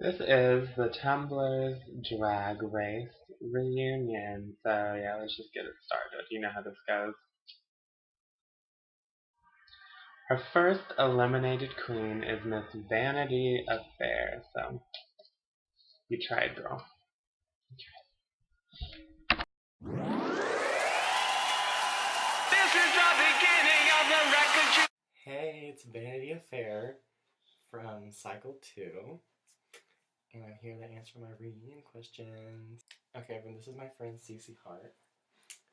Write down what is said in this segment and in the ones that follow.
This is the Tumblr's Drag Race reunion. So yeah, let's just get it started. You know how this goes. Our first eliminated queen is Miss Vanity Affair. So you tried, girl. This is the beginning of the record. Hey, it's Vanity Affair from Cycle 2, and I'm here to answer my reunion questions. Okay, everyone, this is my friend Cece Hart.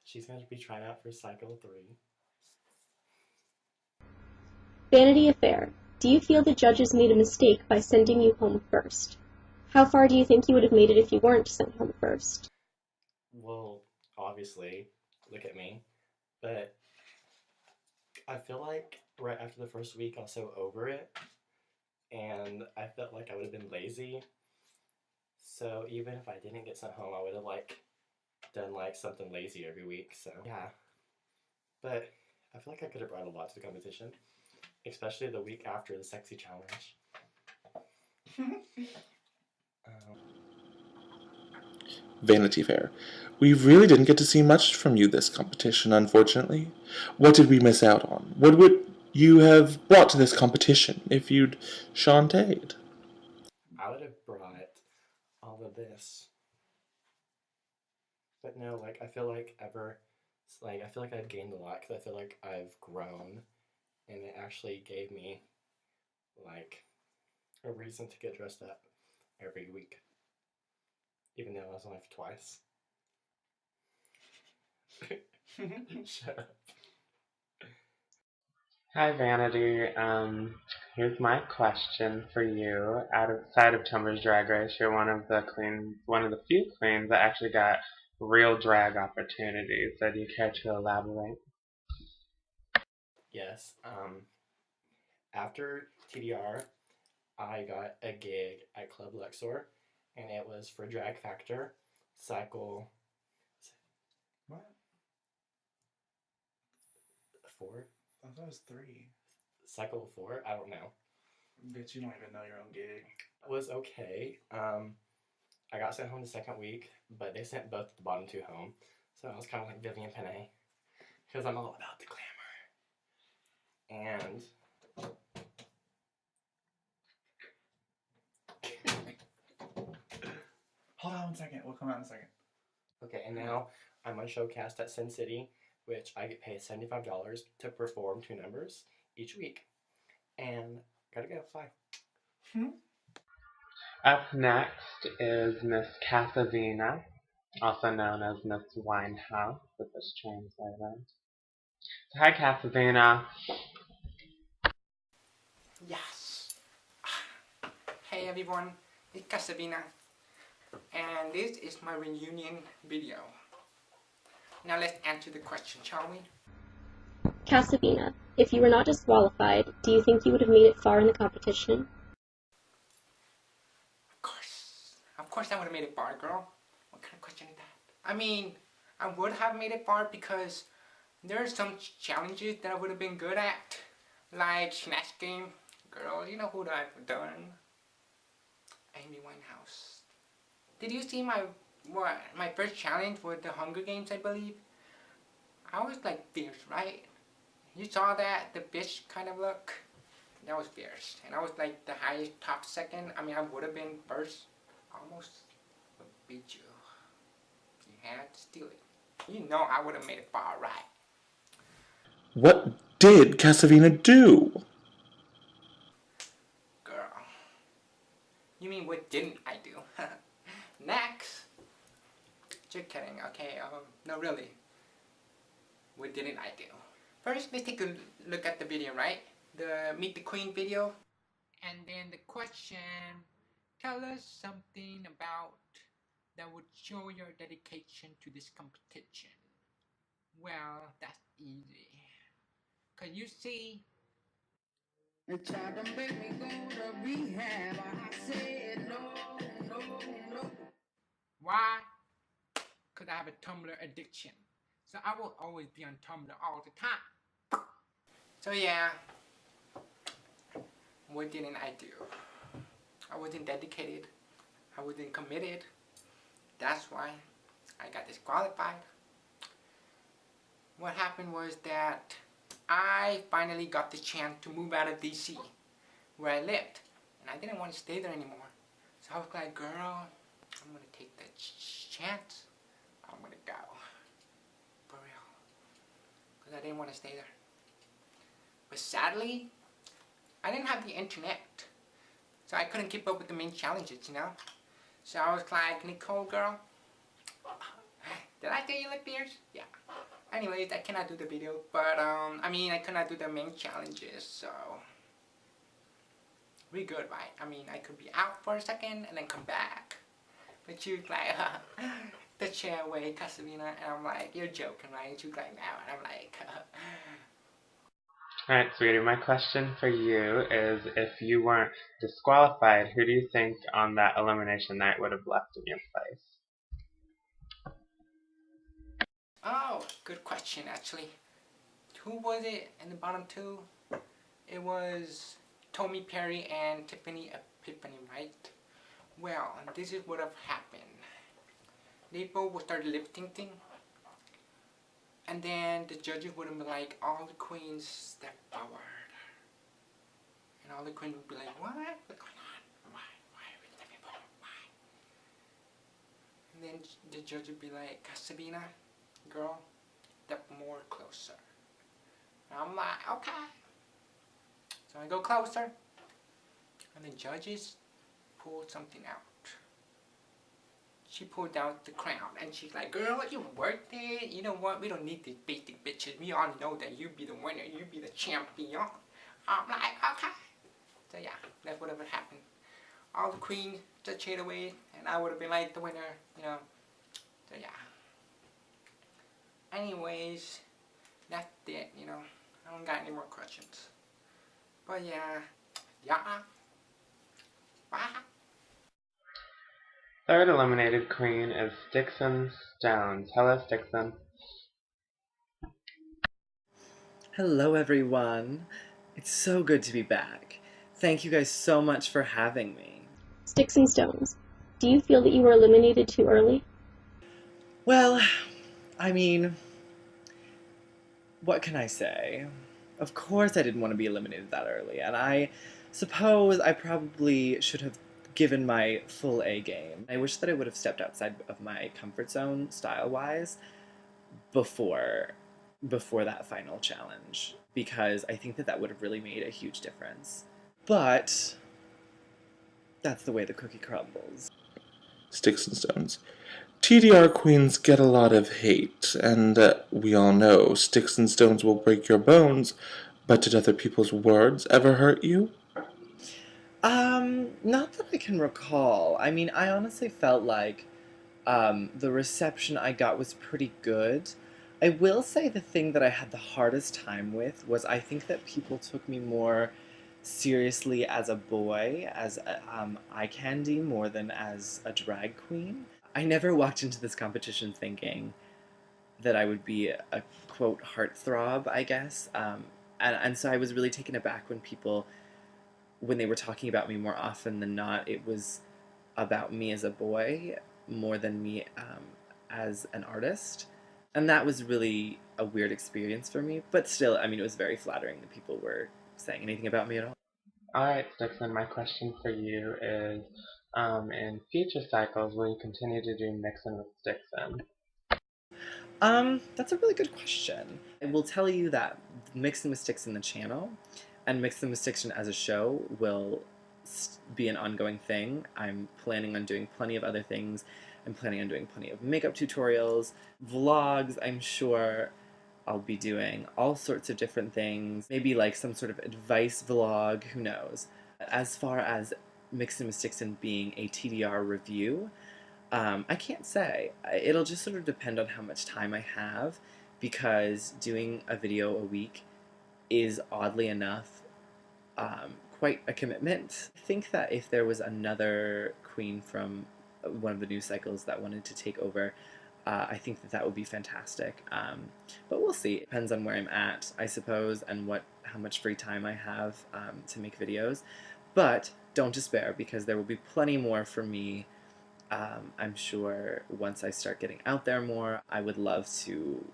She's going to be trying out for Cycle 3. Vanity Affair, do you feel the judges made a mistake by sending you home first? How far do you think you would have made it if you weren't sent home first? Well, obviously, look at me, but I feel like right after the first week I was so over it, and I felt like I would have been lazy. So even if I didn't get sent home, I would have done something lazy every week. So yeah, but I feel like I could have brought a lot to the competition, especially the week after the sexy challenge. Vanity Fair. We really didn't get to see much from you this competition, unfortunately. What did we miss out on? What would you have brought to this competition if you'd shantaed? I would have brought all of this. But no, I feel like I feel like I've gained a lot because I feel like I've grown, and it actually gave me a reason to get dressed up every week, even though I was only twice. Shut up. Hi Vanity. Here's my question for you. Outside of Tumblr's Drag Race, you're one of the few queens that actually got real drag opportunities. So do you care to elaborate? Yes. After TDR, I got a gig at Club Luxor, and it was for Drag Factor, Cycle. What? 4? I thought it was 3. Cycle 4? I don't know. Bitch, you don't even know your own gig. It was okay. I got sent home the second week, but they sent both the bottom 2 home. So I was kind of like Vivian Panay, because I'm all about the glamour. And Hold on 1 second. We'll come out in a second. okay, and now I'm on Showcast at Sin City, which I get paid $75 to perform 2 numbers each week. And gotta go, bye. Up next is Miss Casavina, also known as Miss Winehouse, if it's translated. So, hi Casavina. Yes. Hey everyone, it's Casavina, and this is my reunion video. Now let's answer the question, shall we? Casavina, if you were not disqualified, do you think you would have made it far in the competition? Of course I would have made it far, girl. What kind of question is that? I mean, I would have made it far because there are some challenges that I would have been good at, like Snatch Game. Girl, you know who I've done? Amy Winehouse. Did you see my first challenge with the Hunger Games, I believe? I was fierce, right? You saw that, the bitch kind of look? That was fierce. And I was the highest top second. I mean, I would have been first, almost, but beat you. You had to steal it. You know I would have made it far, right? What did Casavina do? Girl. You mean what didn't I do? Next. Just kidding, okay, no really. What didn't I do? First, let's take a look at the video, right? The Meet the Queen video. And then the question, tell us something about that would show your dedication to this competition. Well, that's easy. Cause you see, They tried to make me go to rehab. I said no. why? Cause I have a Tumblr addiction. So I will always be on Tumblr all the time. So yeah, what didn't I do? I wasn't dedicated. I wasn't committed. That's why I got disqualified. What happened was that I finally got the chance to move out of DC, where I lived, and I didn't want to stay there anymore. So I was like, girl, I'm gonna take the chance. I'm gonna go, for real, because I didn't want to stay there. But sadly, I didn't have the internet, so I couldn't keep up with the main challenges, you know? So I was like, Nicole, girl, did I say you look fierce? Yeah. Anyways, I cannot do the video, but I cannot do the main challenges, so we good, right? I mean, I could be out for a second and then come back. But you like, the chair away, Casavina, and I'm like, you're joking, right? And you like, no, and I'm like, Alright, sweetie, my question for you is, if you weren't disqualified, who do you think on that elimination night would have left in your place? oh, good question, actually. Who was it in the bottom two? It was Tommy Perry and Tiffany Epiphany, right? Well, this is what have happened. They both would start lip syncing, and then the judges would have been like, all the queens step forward. And all the queens would be like, what? What's going on? Why are we stepping forward? Why? And then the judge would be like, Casavina, girl, step more closer. And I'm like, okay. So I go closer, and the judges pulled something out. She pulled out the crown, and she's like, girl, you worked it. You know what? We don't need these basic bitches. We all know that you be the winner. You be the champion. I'm like, okay. So yeah, that's whatever happened. All the queens just cheered away, and I would have been like the winner, you know. So yeah. Anyways, that's it, you know. I don't got any more questions. But yeah. Bye. Third eliminated queen is Stixon Stones. Hello, Stixon. Hello everyone. It's so good to be back. Thank you guys so much for having me. Sticks and Stones, do you feel that you were eliminated too early? Well, I mean, what can I say? Of course I didn't want to be eliminated that early, and I suppose I probably should have given my full A game. I wish that I would have stepped outside of my comfort zone, style-wise, before that final challenge, because I think that would have really made a huge difference. But that's the way the cookie crumbles. Sticks and Stones. TDR queens get a lot of hate, and we all know sticks and stones will break your bones, but did other people's words ever hurt you? Not that I can recall. I mean, I honestly felt like the reception I got was pretty good. I will say the thing that I had the hardest time with was I think that people took me more seriously as a boy, as eye candy, more than as a drag queen. I never walked into this competition thinking that I would be a quote heartthrob, I guess. And so I was really taken aback when they were talking about me more often than not, it was about me as a boy more than me as an artist. And that was really a weird experience for me. But still, I mean, it was very flattering that people were saying anything about me at all. Alright, Stixon, my question for you is, in future cycles, will you continue to do Mixin' with Stixon? That's a really good question. I will tell you that Mixin' with Stixon the channel and Mixin' with Stixon as a show will be an ongoing thing. I'm planning on doing plenty of other things. I'm planning on doing plenty of makeup tutorials, vlogs. I'm sure I'll be doing all sorts of different things. Maybe like some sort of advice vlog, who knows. As far as Mixin' with Stixon being a TDR review, I can't say. It'll just sort of depend on how much time I have, because doing a video a week is, oddly enough, quite a commitment. I think that if there was another queen from one of the new cycles that wanted to take over, I think that would be fantastic. But we'll see. It depends on where I'm at, I suppose, and how much free time I have to make videos. But don't despair, because there will be plenty more for me I'm sure once I start getting out there more, I would love to,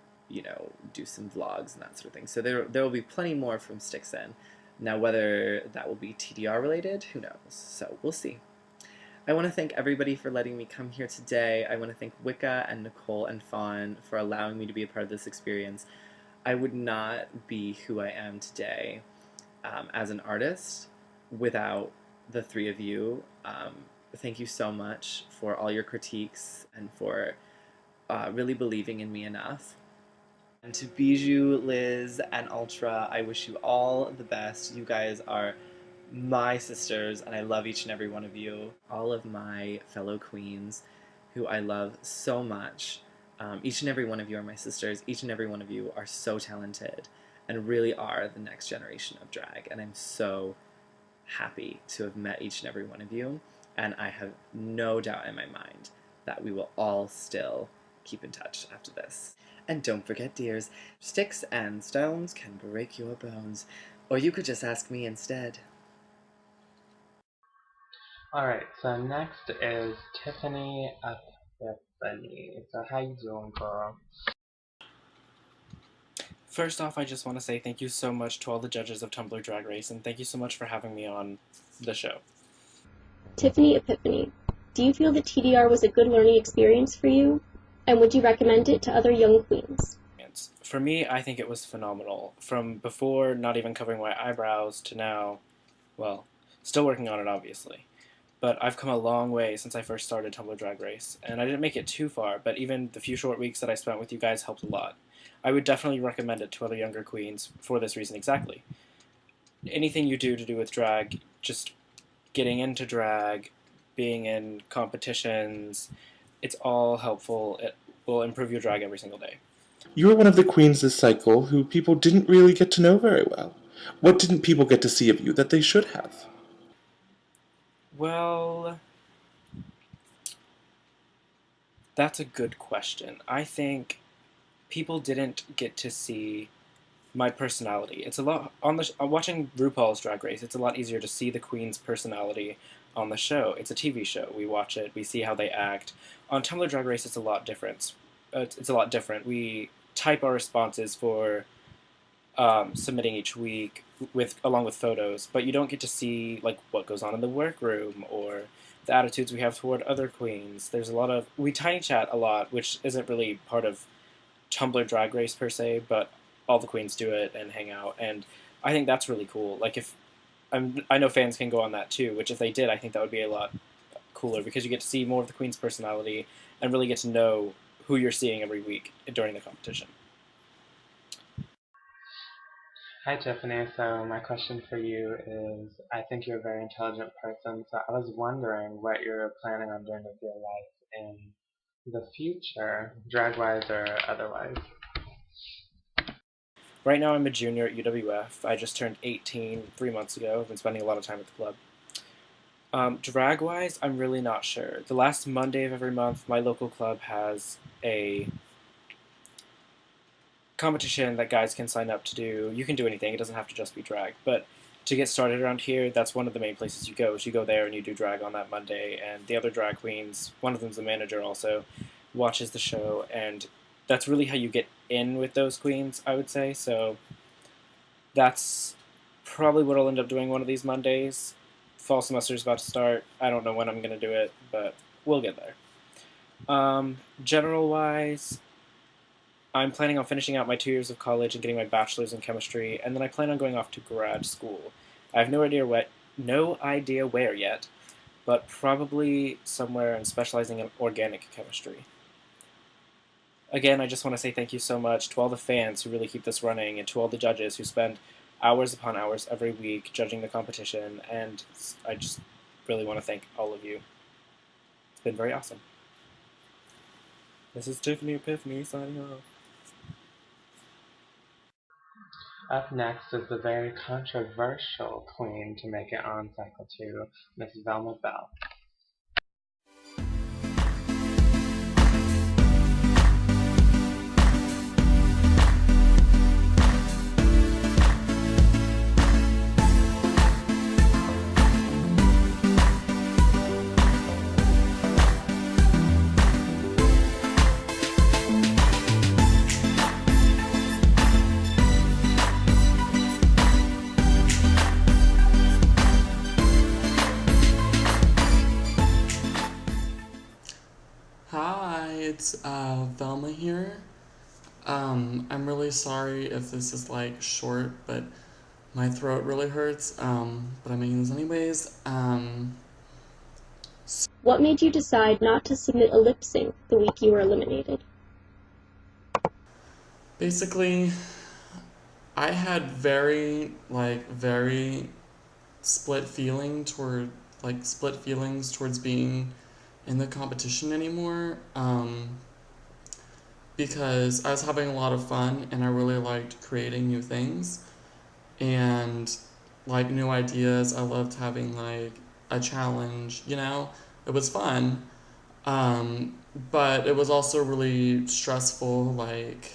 do some vlogs and that sort of thing. So there will be plenty more from Stixon. Now, whether that will be TDR related, who knows? So we'll see. I want to thank everybody for letting me come here today. I want to thank Wicca and Nicole and Fawn for allowing me to be a part of this experience. I would not be who I am today as an artist without the three of you. Thank you so much for all your critiques and for really believing in me enough. And to Bijou, Liz, and Ultra, I wish you all the best. You guys are my sisters, and I love each and every one of you. All of my fellow queens, who I love so much. Each and every one of you are my sisters. Each and every one of you are so talented and really are the next generation of drag. And I'm so happy to have met each and every one of you. And I have no doubt in my mind that we will all still keep in touch after this. And don't forget, dears, sticks and stones can break your bones. Or you could just ask me instead. Alright, so next is Tiffany Epiphany. So how you doing, girl? First off, I just want to say thank you so much to all the judges of Tumblr Drag Race, and thank you so much for having me on the show. Tiffany Epiphany, do you feel that TDR was a good learning experience for you? And would you recommend it to other young queens? For me, I think it was phenomenal. From before not even covering my eyebrows to now, well, still working on it obviously. But I've come a long way since I first started Tumblr Drag Race, and I didn't make it too far, but even the few short weeks that I spent with you guys helped a lot. I would definitely recommend it to other younger queens for this reason exactly. Anything you do to do with drag, just getting into drag, being in competitions, it's all helpful. It will improve your drag every single day. You were one of the queens this cycle who people didn't really get to know very well. What didn't people get to see of you that they should have? Well, that's a good question. I think people didn't get to see my personality. It's a lot watching RuPaul's Drag Race. It's a lot easier to see the queen's personality on the show. It's a TV show. We watch it. We see how they act. On Tumblr Drag Race, it's a lot different. We type our responses for submitting each week along with photos, but you don't get to see like what goes on in the workroom or the attitudes we have toward other queens. There's we tiny chat a lot, which isn't really part of Tumblr Drag Race per se, but all the queens do it and hang out, and I think that's really cool. Like I know fans can go on that too, which if they did, I think that would be a lot cooler because you get to see more of the queen's personality and really get to know who you're seeing every week during the competition. Hi Tiffany, so my question for you is, I think you're a very intelligent person, so I was wondering what you're planning on doing with your life in the future, drag-wise or otherwise. Right now I'm a junior at UWF. I just turned 18 3 months ago. I've been spending a lot of time at the club. Drag-wise, I'm really not sure. The last Monday of every month, my local club has a competition that guys can sign up to do. You can do anything. It doesn't have to just be drag. But to get started around here, that's one of the main places you go. Is you go there and you do drag on that Monday. And the other drag queens, one of them's the manager also, watches the show. And that's really how you get in with those queens, I would say. So that's probably what I'll end up doing one of these Mondays. Fall semester's about to start. I don't know when I'm going to do it, but we'll get there. General-wise, I'm planning on finishing out my 2 years of college and getting my bachelor's in chemistry, and then I plan on going off to grad school. I have no idea where yet, but probably somewhere and specializing in organic chemistry. Again, I just want to say thank you so much to all the fans who really keep this running, and to all the judges who spend hours upon hours every week judging the competition, and I just really want to thank all of you. It's been very awesome. This is Tiffany Epiphany signing off. Up next is the very controversial queen to make it on Cycle 2, Miss Velma Bell. guys, Velma here. I'm really sorry if this is like short, but my throat really hurts. But I'm making this anyways. What made you decide not to submit a lip sync the week you were eliminated? Basically, I had very split feelings towards being in the competition anymore. Because I was having a lot of fun and I really liked creating new things and like new ideas. I loved having like a challenge, you know? It was fun. But it was also really stressful, like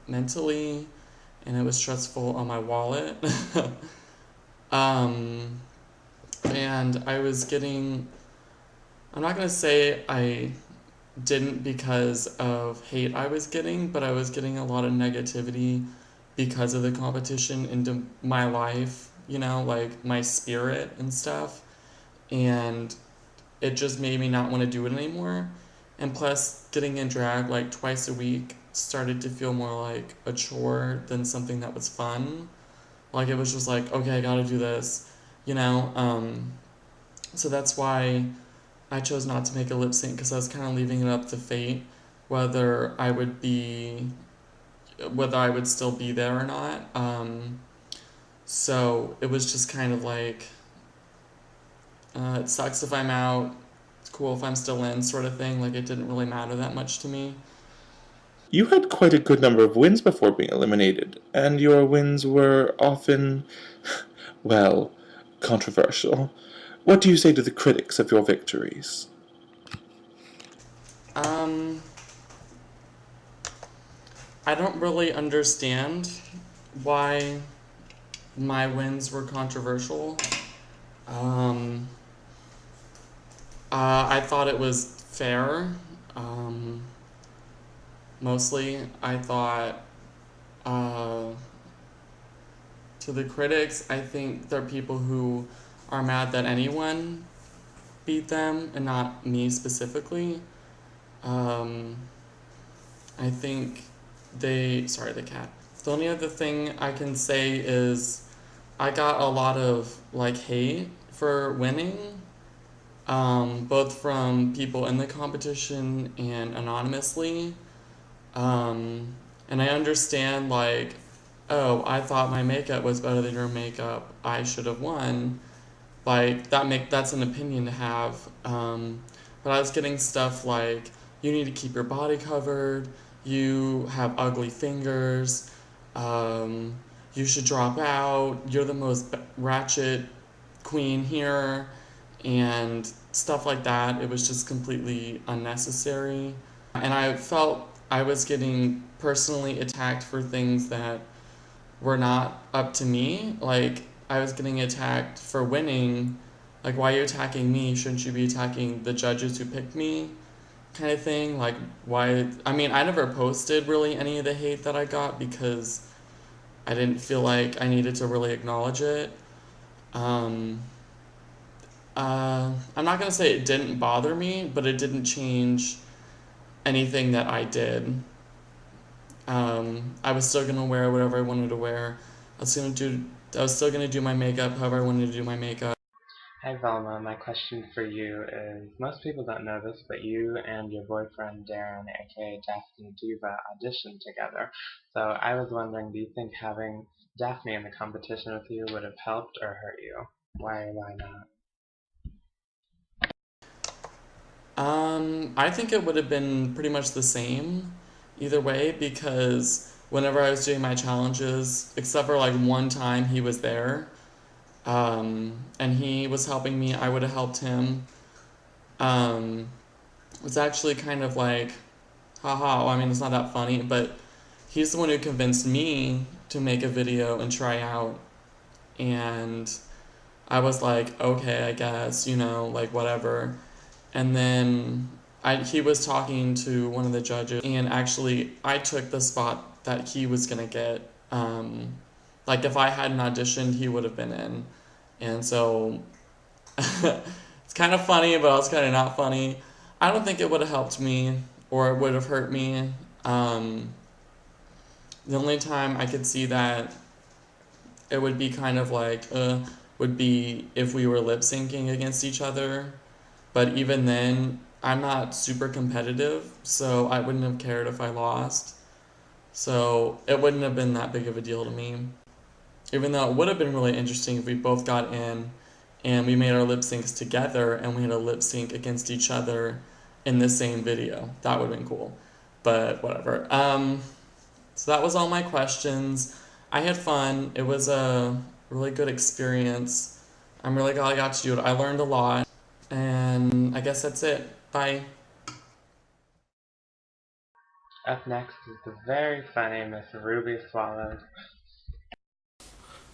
mentally, and it was stressful on my wallet. And I was getting, I'm not gonna say I didn't because of hate I was getting, but I was getting a lot of negativity because of the competition into my life, you know, like my spirit and stuff. And it just made me not want to do it anymore. And plus, getting in drag like twice a week started to feel more like a chore than something that was fun. Like it was just like, okay, I gotta do this, you know? So that's why I chose not to make a lip sync, because I was kind of leaving it up to fate whether I would still be there or not. So it was just kind of like, it sucks if I'm out, it's cool if I'm still in, sort of thing. Like it didn't really matter that much to me. You had quite a good number of wins before being eliminated, and your wins were often, well, controversial. What do you say to the critics of your victories? I don't really understand why my wins were controversial. I thought it was fair. Mostly, I thought, to the critics, I think they're people who are mad that anyone beat them and not me specifically. I think sorry, the cat. The only other thing I can say is I got a lot of like hate for winning, both from people in the competition and anonymously. And I understand like, oh, I thought my makeup was better than your makeup, I should have won. Like that's an opinion to have. But I was getting stuff like, you need to keep your body covered, you have ugly fingers, you should drop out, you're the most ratchet queen here, and stuff like that. It was just completely unnecessary. And I felt I was getting personally attacked for things that were not up to me. Like, I was getting attacked for winning. Like, why are you attacking me? Shouldn't you be attacking the judges who picked me? Kind of thing. Like, why? I mean, I never posted really any of the hate that I got because I didn't feel like I needed to really acknowledge it. I'm not gonna say it didn't bother me, but it didn't change anything that I did. I was still gonna wear whatever I wanted to wear. I was still gonna do my makeup however I wanted to do my makeup. Hi Velma, my question for you is, most people don't know this, but you and your boyfriend Darren, aka Daphne Diva, auditioned together. So I was wondering, do you think having Daphne in the competition with you would have helped or hurt you? Why or why not? I think it would have been pretty much the same either way, because whenever I was doing my challenges, except for like one time he was there, and he was helping me, I would have helped him. It's actually kind of like, haha, well, I mean, it's not that funny, but he's the one who convinced me to make a video and try out, and I was like, okay, I guess, you know, like whatever. And then he was talking to one of the judges, and actually I took the spot that he was gonna get. Like if I hadn't auditioned, he would have been in. And so it's kind of funny, but also kind of not funny. I don't think it would have helped me. or it would have hurt me. The only time I could see that it would be kind of like, would be if we were lip syncing against each other. But even then, I'm not super competitive, so I wouldn't have cared if I lost. So it wouldn't have been that big of a deal to me. Even though it would have been really interesting if we both got in and we made our lip syncs together and we had a lip sync against each other in the same video. That would have been cool. But whatever. So that was all my questions. I had fun. It was a really good experience. I'm really glad I got to do it. I learned a lot. And I guess that's it. Bye. Up next is the very funny Miss Ruby Swallows.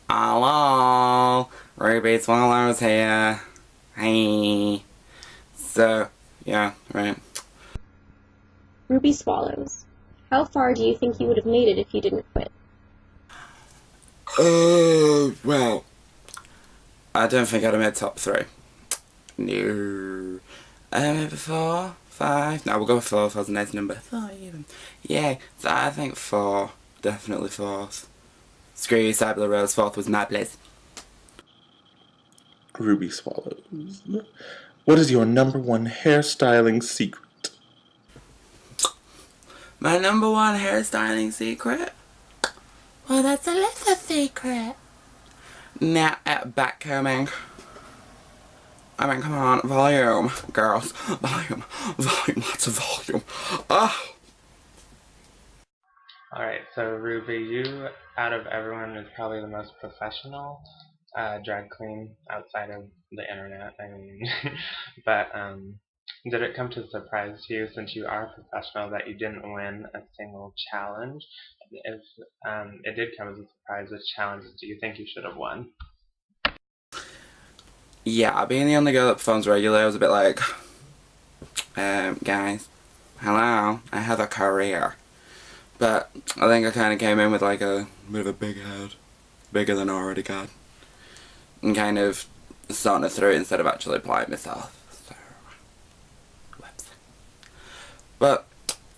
Hello, Ruby Swallows here. Hey. So, yeah, right. Ruby Swallows. How far do you think you would have made it if you didn't quit? Well, I don't think I'd have made top 3. No. Maybe 4, 5. No, we'll go with 4 for the next number. 4 even. Yeah, so I think 4. Definitely 4th. Screw you, LaRose. 4th was my place. Ruby Swallows. What is your #1 hairstyling secret? My #1 hairstyling secret? Well, that's a little secret. Now, backcombing. I mean, come on, volume, girls. Volume, lots of volume. Oh! Alright, so Ruby, you, out of everyone, is probably the most professional drag queen outside of the internet, I mean. But, did it come to surprise to you, since you are professional, that you didn't win a single challenge? If it did come as a surprise, which challenges do you think you should have won? Yeah, being the only girl that performs regularly, I was a bit like, guys, hello, I have a career. But I think I kind of came in with like a bit of a big head, bigger than I already got, and kind of starting it through instead of actually applying myself. So, whoops. But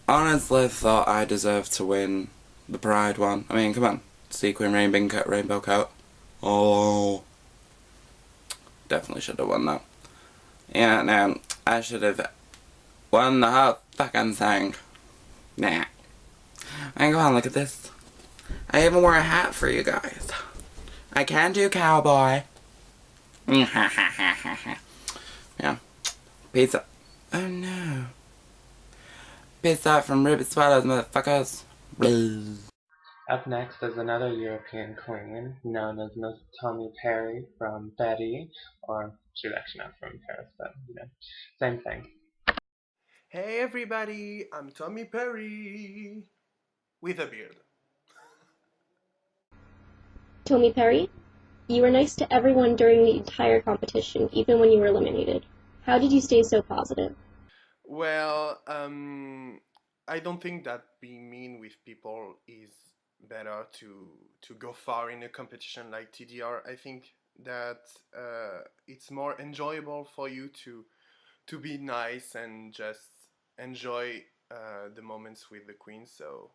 honestly, thought I deserved to win the Pride one. I mean, come on, sequin rainbow coat. Oh, definitely should have won that. Yeah, no, I should have won the whole fucking thing. Nah. And go on, look at this. I even wore a hat for you guys. I can do cowboy. Yeah. Pizza. Oh no. Pizza from Ruby Swallows, motherfuckers. Blah. Up next is another European queen, known as Miss Tommy Perry from Betty, or she's actually not from Paris, but, you know, same thing. Hey everybody, I'm Tommy Perry. With a beard. Tommy Perry, you were nice to everyone during the entire competition, even when you were eliminated. How did you stay so positive? Well, I don't think that being mean with people is better to go far in a competition like TDR. I think that it's more enjoyable for you to be nice and just enjoy the moments with the queen. So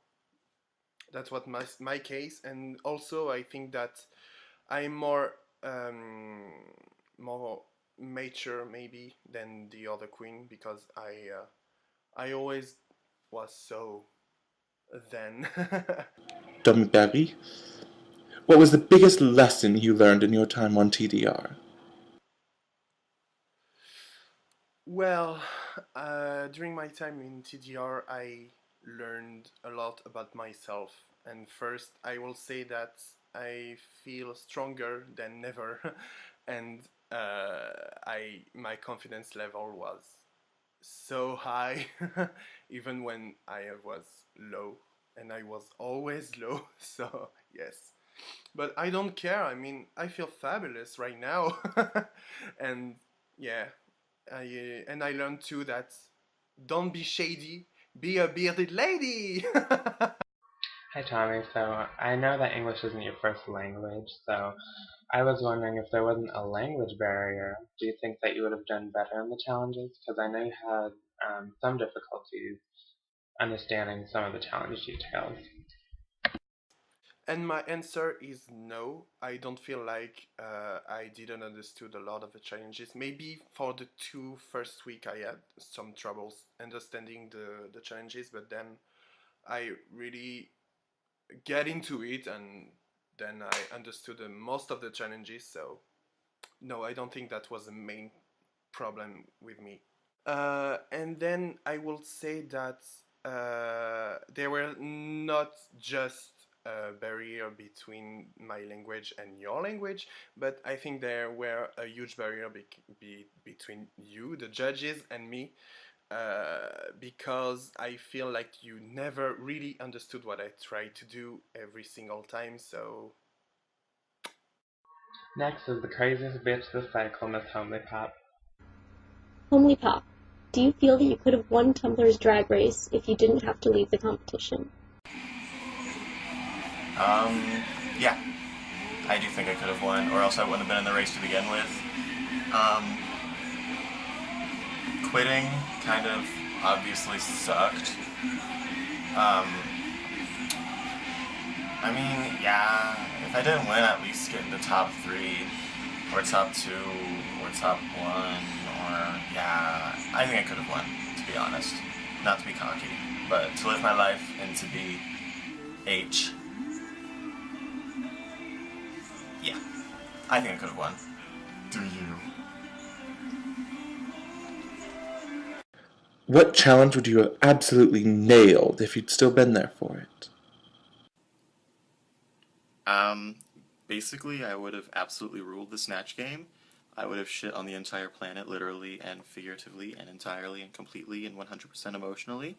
that's what my case. And also I think that I'm more mature maybe than the other queen, because I always was so then. Tommy Perry, what was the biggest lesson you learned in your time on TDR? Well, during my time in TDR, I learned a lot about myself. And first, I will say that I feel stronger than ever, and my confidence level was so high, even when I was low, and I was always low. So yes, but I don't care. I mean, I feel fabulous right now, and yeah. And I learned too that don't be shady, be a bearded lady. Hi Tommy, so I know that English isn't your first language, so I was wondering if there wasn't a language barrier, do you think that you would have done better in the challenges? Because I know you had some difficulties understanding some of the challenge details? And my answer is no. I don't feel like I didn't understood a lot of the challenges. Maybe for the two first week I had some troubles understanding the challenges, but then I really get into it and then I understood most of the challenges. So no, I don't think that was the main problem with me. And then I will say that there were not just a barrier between my language and your language, but I think there were a huge barrier between you, the judges, and me, because I feel like you never really understood what I tried to do every single time, so... Next is the craziest bitch this cycle, Miss Homely Pop. Homely Pop, do you feel that you could have won Tumblr's Drag Race if you didn't have to leave the competition? Yeah. I do think I could have won, or else I wouldn't have been in the race to begin with. Quitting kind of obviously sucked. I mean, yeah, if I didn't win, at least get into top 3, or top 2, or top 1, or, yeah, I think I could have won, to be honest. Not to be cocky, but to live my life and to be H. Yeah, I think I could have won. Do you? What challenge would you have absolutely nailed if you'd still been there for it? Basically, I would have absolutely ruled the Snatch game. I would have shit on the entire planet, literally and figuratively and entirely and completely and 100% emotionally.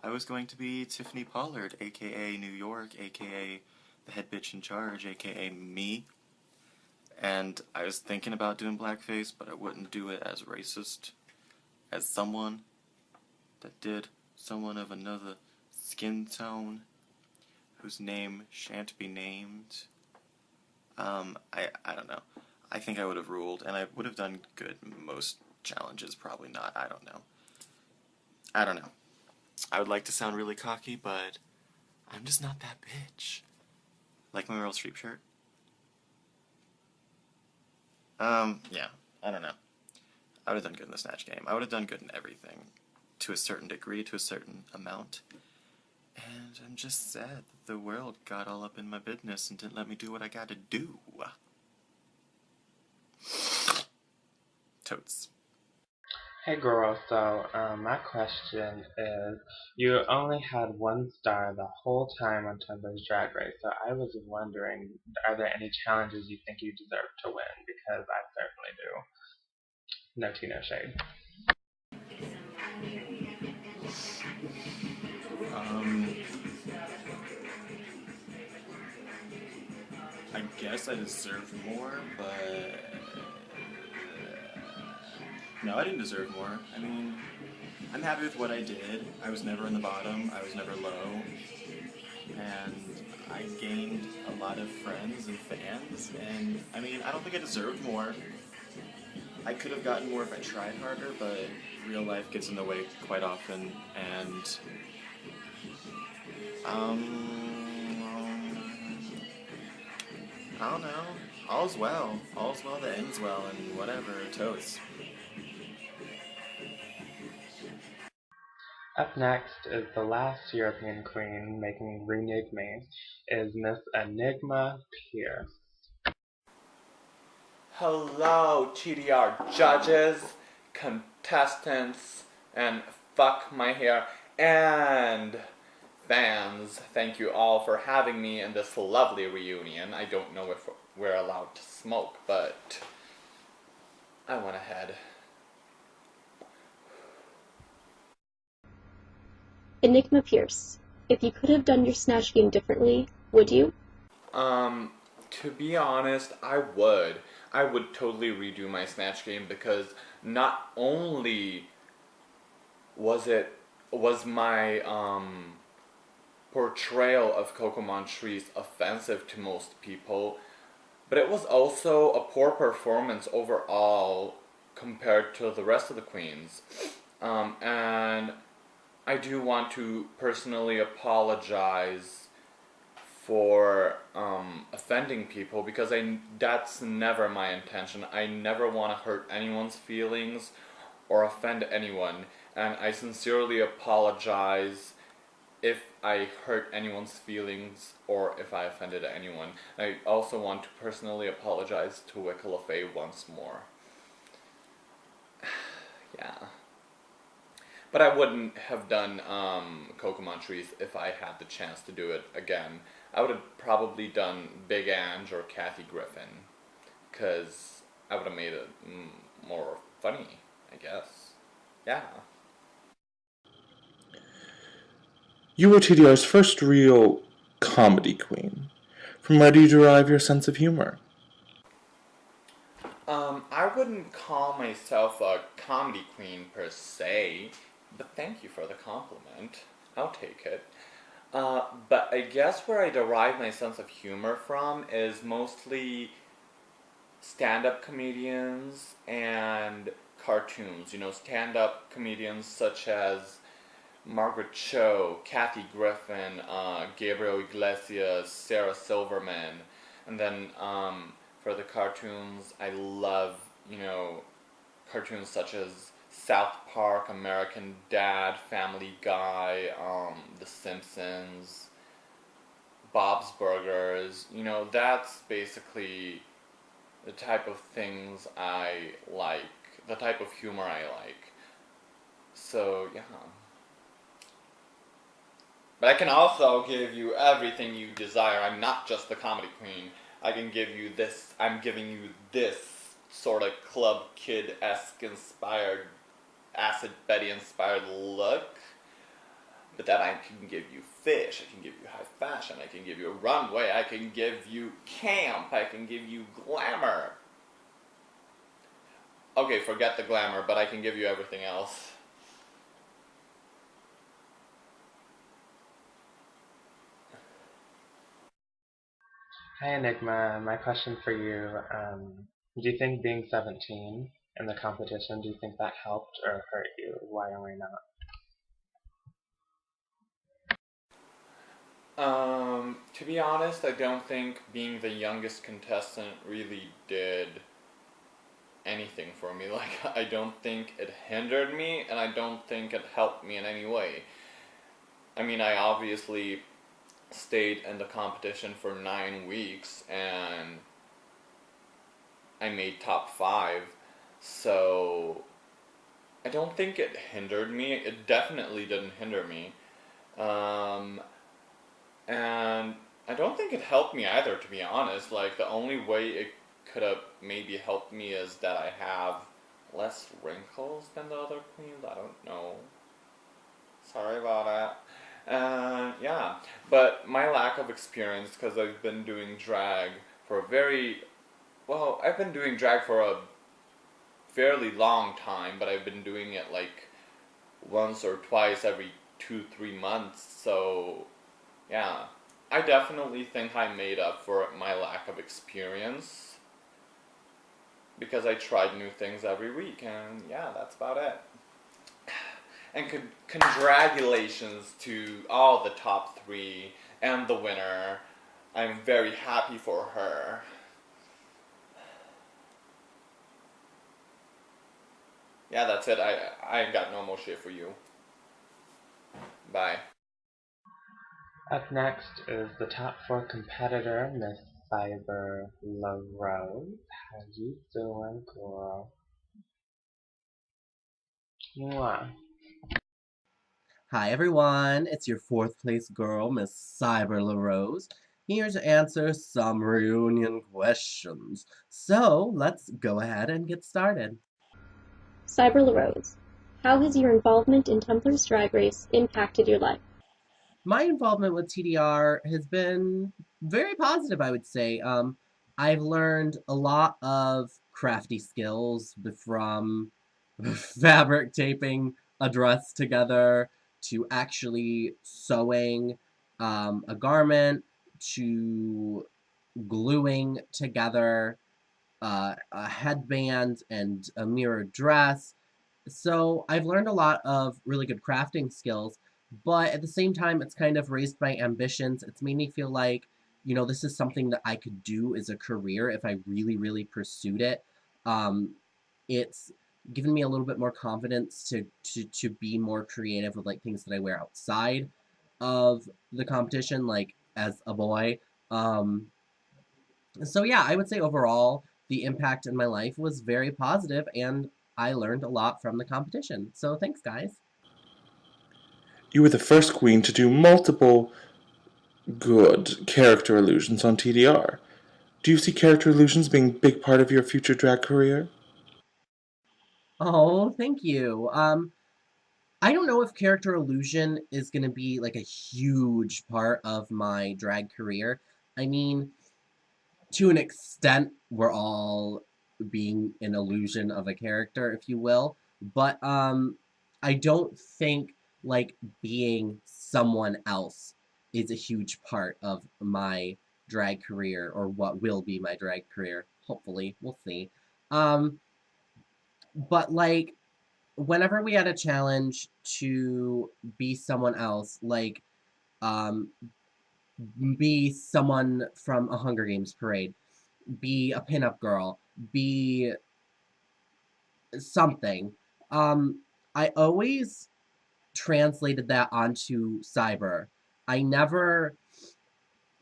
I was going to be Tiffany Pollard, aka New York, aka the head bitch in charge, aka me. And I was thinking about doing blackface, but I wouldn't do it as racist as someone that did, someone of another skin tone, whose name shan't be named. I don't know. I think I would have ruled, and I would have done good most challenges, probably not, I don't know. I would like to sound really cocky, but I'm just not that bitch. Like my Meryl Streep shirt? Yeah, I don't know. I would have done good in the Snatch game. I would have done good in everything, to a certain degree, to a certain amount. And I'm just sad that the world got all up in my business and didn't let me do what I gotta do. Totes. Hey girl, so my question is, you only had 1 star the whole time on Tumblr's Drag Race, so I was wondering, are there any challenges you think you deserve to win? Because I certainly do. No tea, no shade. I guess I deserved more, but... No, I didn't deserve more. I mean, I'm happy with what I did. I was never in the bottom, I was never low, and I gained a lot of friends and fans, and I mean, I don't think I deserved more. I could have gotten more if I tried harder, but real life gets in the way quite often, and I don't know. All's well. All's well that ends well, and whatever, totes. Up next is the last European queen making Renigme, is Miss Enigma McPierce. Hello, TDR judges, contestants, and fuck my hair, and fans. Thank you all for having me in this lovely reunion. I don't know if we're allowed to smoke, but I went ahead. Enigma McPierce, if you could have done your Snatch game differently, would you? To be honest, I would. I would totally redo my Snatch game because not only was my portrayal of Coco Montrese offensive to most people, but it was also a poor performance overall compared to the rest of the queens. And I do want to personally apologize for offending people, because that's never my intention. I never want to hurt anyone's feelings or offend anyone, and I sincerely apologize if I hurt anyone's feelings or if I offended anyone. I also want to personally apologize to Wicca LaFay once more. Yeah. But I wouldn't have done Kokomon Trees if I had the chance to do it again. I would have probably done Big Ange or Kathy Griffin, because I would have made it more funny, I guess. Yeah. You were TDR's first real comedy queen. From where do you derive your sense of humor? I wouldn't call myself a comedy queen per se, but thank you for the compliment. I'll take it. But I guess where I derive my sense of humor from is mostly stand-up comedians and cartoons. You know, stand-up comedians such as Margaret Cho, Kathy Griffin, Gabriel Iglesias, Sarah Silverman. And then for the cartoons, I love, cartoons such as South Park, American Dad, Family Guy, The Simpsons, Bob's Burgers. That's basically the type of things I like, the type of humor I like. So, yeah. But I can also give you everything you desire. I'm not just the comedy queen. I can give you this, I'm giving you this sort of Club Kid-esque inspired, Acid Betty inspired look. But then I can give you fish, I can give you high fashion, I can give you a runway, I can give you camp, I can give you glamour. Okay, forget the glamour, but I can give you everything else. Hi Enigma, my question for you, do you think being 17 in the competition, do you think that helped or hurt you? Why or why not? To be honest, I don't think being the youngest contestant really did anything for me. Like, I don't think it hindered me, and I don't think it helped me in any way. I mean, I obviously stayed in the competition for 9 weeks, and I made top 5, so I don't think it hindered me. It definitely didn't hinder me. And I don't think it helped me either, to be honest. Like, the only way it could have maybe helped me is that I have less wrinkles than the other queens. I don't know. Sorry about that. Yeah. But my lack of experience, because I've been doing drag for I've been doing drag for a fairly long time, but I've been doing it like once or twice every 2-3 months, so yeah, I definitely think I made up for my lack of experience, because I tried new things every week, and yeah, that's about it. And congratulations to all the top 3 and the winner. I'm very happy for her. Yeah, that's it. I ain't got no more shit for you. Bye. Up next is the top 4 competitor, Miss Cyber LaRose. How you doing, girl? Mwah. Hi everyone, it's your 4th place girl, Miss Cyber LaRose, here to answer some reunion questions. So, let's go ahead and get started. Cyber LaRose, how has your involvement in Tumblr's Drag Race impacted your life? My involvement with TDR has been very positive, I would say. I've learned a lot of crafty skills from fabric taping a dress together to actually sewing a garment to gluing together a headband and a mirrored dress So I've learned a lot of really good crafting skills, but at the same time, it's kind of raised my ambitions. It's made me feel like, this is something that I could do as a career if I really, really pursued it. It's given me a little bit more confidence to be more creative with like things that I wear outside of the competition, like as a boy. Um, so yeah, I would say overall the impact in my life was very positive, and I learned a lot from the competition. So thanks, guys. You were the first queen to do multiple good character illusions on TDR. Do you see character illusions being a big part of your future drag career? Oh, thank you. I don't know if character illusion is going to be like a huge part of my drag career. I mean, to an extent, we're all being an illusion of a character, if you will. But I don't think like being someone else is a huge part of my drag career or what will be my drag career. Hopefully, we'll see. Um, but like whenever we had a challenge to be someone else, like um, be someone from a Hunger Games parade, be a pinup girl, be something. Um, I always translated that onto cyber. I never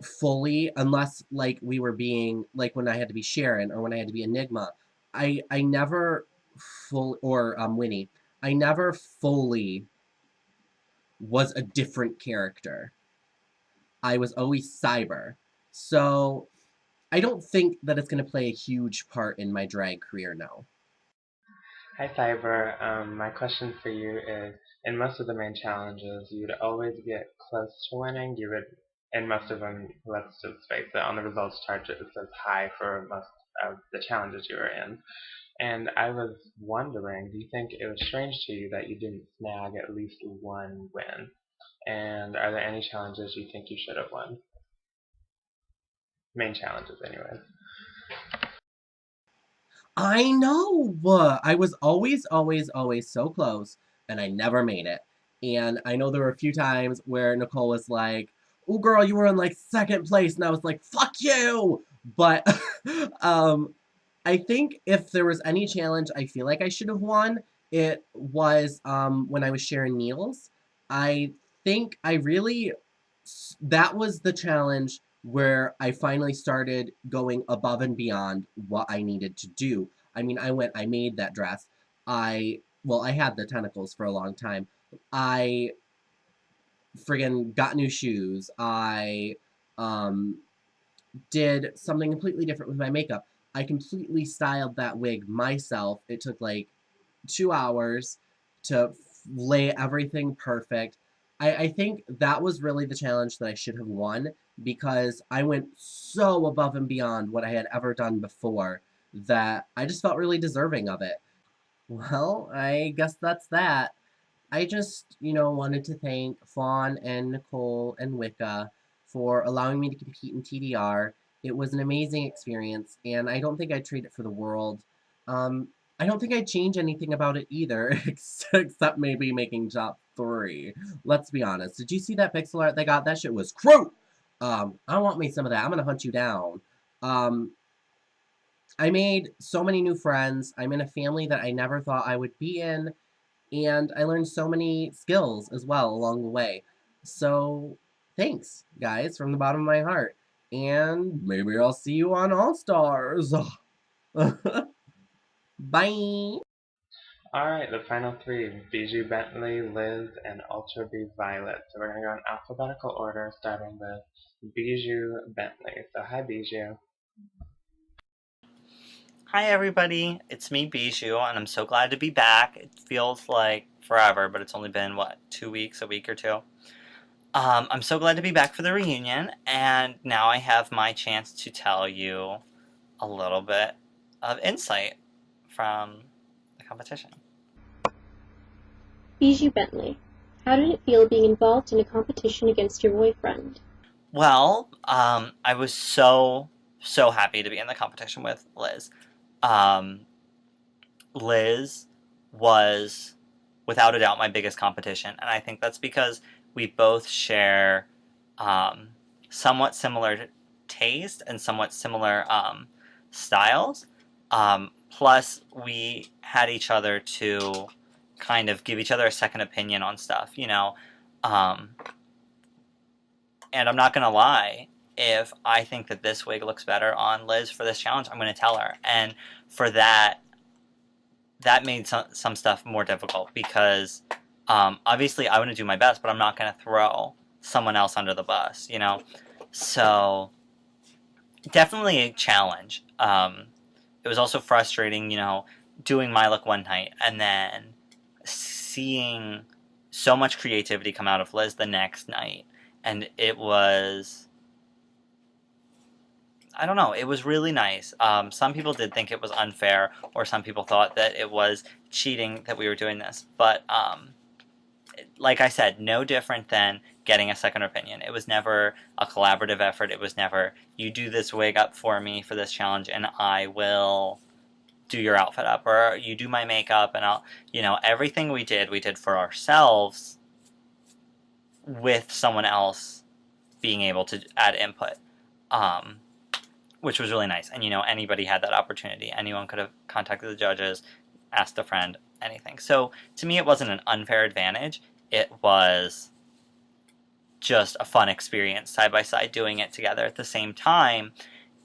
fully, unless like we were being like when I had to be Sharon or when I had to be Enigma, I never full or Winnie. I never fully was a different character. I was always cyber. So I don't think that it's going to play a huge part in my drag career now. Hi, Cyber. My question for you is, in most of the main challenges, you would always get close to winning. You would, in most of them, let's just face it, on the results chart it says high for most of the challenges you were in. And I was wondering, do you think it was strange to you that you didn't snag at least one win? And are there any challenges you think you should have won? Main challenges, anyways. I know. I was always, always, always so close, and I never made it. And I know there were a few times where Nicole was like, "Oh, girl, you were in like second place," and I was like, "Fuck you!" But um, I think if there was any challenge I feel like I should have won, it was when I was sharing meals. I think I really that was the challenge where I finally started going above and beyond what I needed to do. I mean, I made that dress. I had the tentacles for a long time. I friggin' got new shoes. I um, did something completely different with my makeup. I completely styled that wig myself. It took like 2 hours to lay everything perfect. I think that was really the challenge that I should have won because I went so above and beyond what I had ever done before that I just felt really deserving of it. Well, I guess that's that. I just, wanted to thank Fawn and Nicole and Wicca for allowing me to compete in TDR. It was an amazing experience, and I don't think I'd trade it for the world. Um, I don't think I'd change anything about it either, except maybe making top 3. Let's be honest. Did you see that pixel art they got? That shit was crew! I want me some of that. I'm gonna hunt you down. Um, I made so many new friends. I'm in a family that I never thought I would be in, and I learned so many skills as well along the way. So, thanks, guys, from the bottom of my heart. And maybe I'll see you on All Stars. Bye. Alright, the final 3, Bijou Bentley, Liz, and Ultra B Violet. So we're going to go in alphabetical order, starting with Bijou Bentley. So hi, Bijou. Hi everybody, it's me Bijou, and I'm so glad to be back. It feels like forever, but it's only been, what, 2 weeks, a week or two? I'm so glad to be back for the reunion, and now I have my chance to tell you a little bit of insight from the competition. Bijou Bentley, how did it feel being involved in a competition against your boyfriend? Well, I was so happy to be in the competition with Liz. Liz was without a doubt my biggest competition, and I think that's because we both share somewhat similar taste and somewhat similar styles. Plus, we had each other to kind of give each other a second opinion on stuff, you know. And I'm not going to lie, if I think that this wig looks better on Liz for this challenge, I'm going to tell her. And for that, that made some stuff more difficult because obviously I want to do my best, but I'm not going to throw someone else under the bus, you know. So definitely a challenge. It was also frustrating, you know, doing my look one night and then seeing so much creativity come out of Liz the next night. And it was, I don't know, it was really nice. Some people did think it was unfair, or some people thought that it was cheating that we were doing this. But like I said, no different than getting a second opinion. It was never a collaborative effort. It was never, you do this wig up for me for this challenge and I will do your outfit up, or you do my makeup and I'll, you know, everything we did for ourselves with someone else being able to add input, which was really nice. And, you know, anybody had that opportunity. Anyone could have contacted the judges, asked a friend, anything. So to me, it wasn't an unfair advantage. It was just a fun experience side by side, doing it together at the same time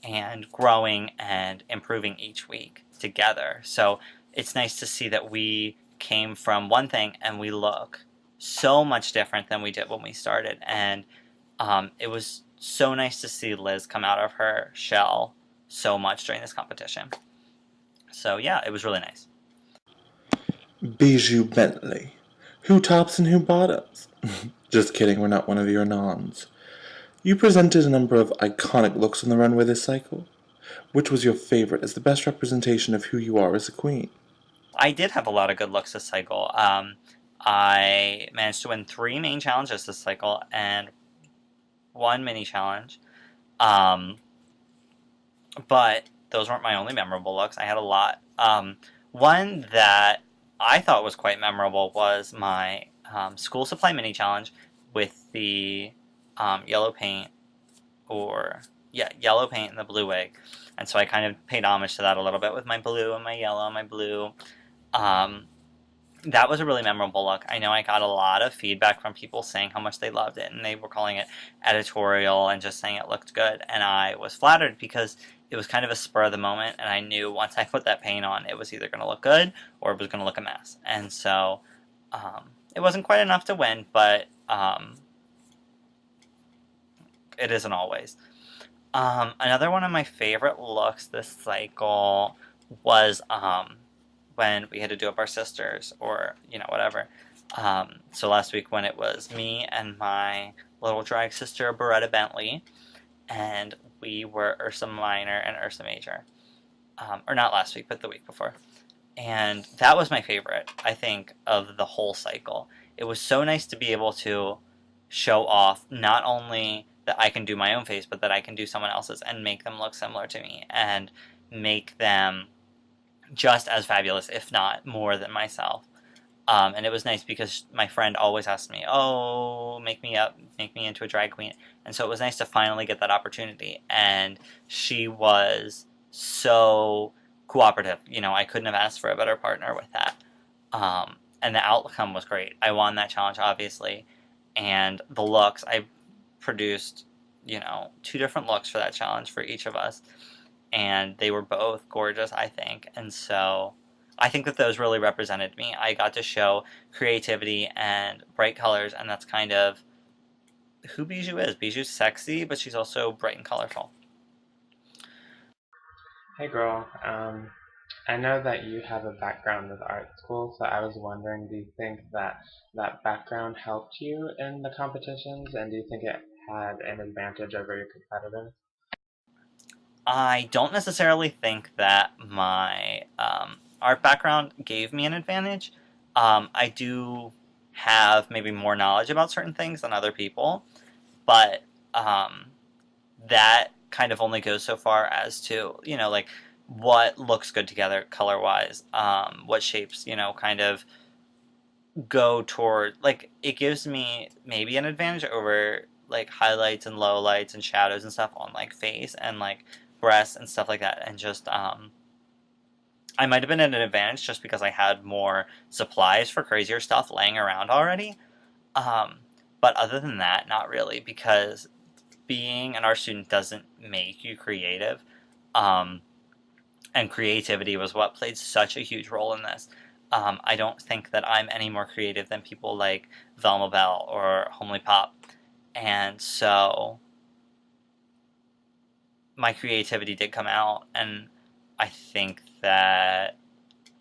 and growing and improving each week together. So it's nice to see that we came from one thing and we look so much different than we did when we started. And it was so nice to see Liz come out of her shell so much during this competition. So yeah, it was really nice. Bijou Bentley. Who tops and who bottoms? Just kidding, we're not one of your nons. You presented a number of iconic looks on the runway this cycle. Which was your favorite as the best representation of who you are as a queen? I did have a lot of good looks this cycle. I managed to win 3 main challenges this cycle and 1 mini challenge. But those weren't my only memorable looks. I had a lot. One that I thought was quite memorable was my school supply mini challenge with the yellow paint, yellow paint and the blue wig. And so I kind of paid homage to that a little bit with my blue and my yellow and my blue. That was a really memorable look. I know I got a lot of feedback from people saying how much they loved it, and they were calling it editorial and just saying it looked good. And I was flattered because it was kind of a spur of the moment, and I knew once I put that paint on, it was either going to look good or it was going to look a mess. And so it wasn't quite enough to win, but it isn't always. Another one of my favorite looks this cycle was when we had to do up our sisters, or, you know, whatever. So last week when it was me and my little drag sister, Bijou Bentley, and we were Ursa Minor and Ursa Major. Or not last week, but the week before. And that was my favorite, I think, of the whole cycle. It was so nice to be able to show off not only that I can do my own face, but that I can do someone else's and make them look similar to me and make them just as fabulous, if not more than myself. And it was nice because my friend always asked me, oh, make me into a drag queen. And so it was nice to finally get that opportunity. And she was so cooperative. You know, I couldn't have asked for a better partner with that. And the outcome was great. I won that challenge, obviously. And the looks, I produced, you know, 2 different looks for that challenge for each of us. And they were both gorgeous, I think. And so I think that those really represented me. I got to show creativity and bright colors, and that's kind of who Bijou is. Bijou's sexy, but she's also bright and colorful. Hey girl, I know that you have a background with art school, so I was wondering, do you think that that background helped you in the competitions, and do you think it had an advantage over your competitors? I don't necessarily think that my art background gave me an advantage. I do have maybe more knowledge about certain things than other people, but that kind of only goes so far as to, you know, like, what looks good together color-wise, what shapes, you know, kind of go toward, like, it gives me maybe an advantage over, like, highlights and lowlights and shadows and stuff on, like, face and, like, breasts and stuff like that, and just, I might have been at an advantage just because I had more supplies for crazier stuff laying around already, but other than that, not really, because being an art student doesn't make you creative, and creativity was what played such a huge role in this. I don't think that I'm any more creative than people like Velma Bell or Homely Pop, and so my creativity did come out, and I think that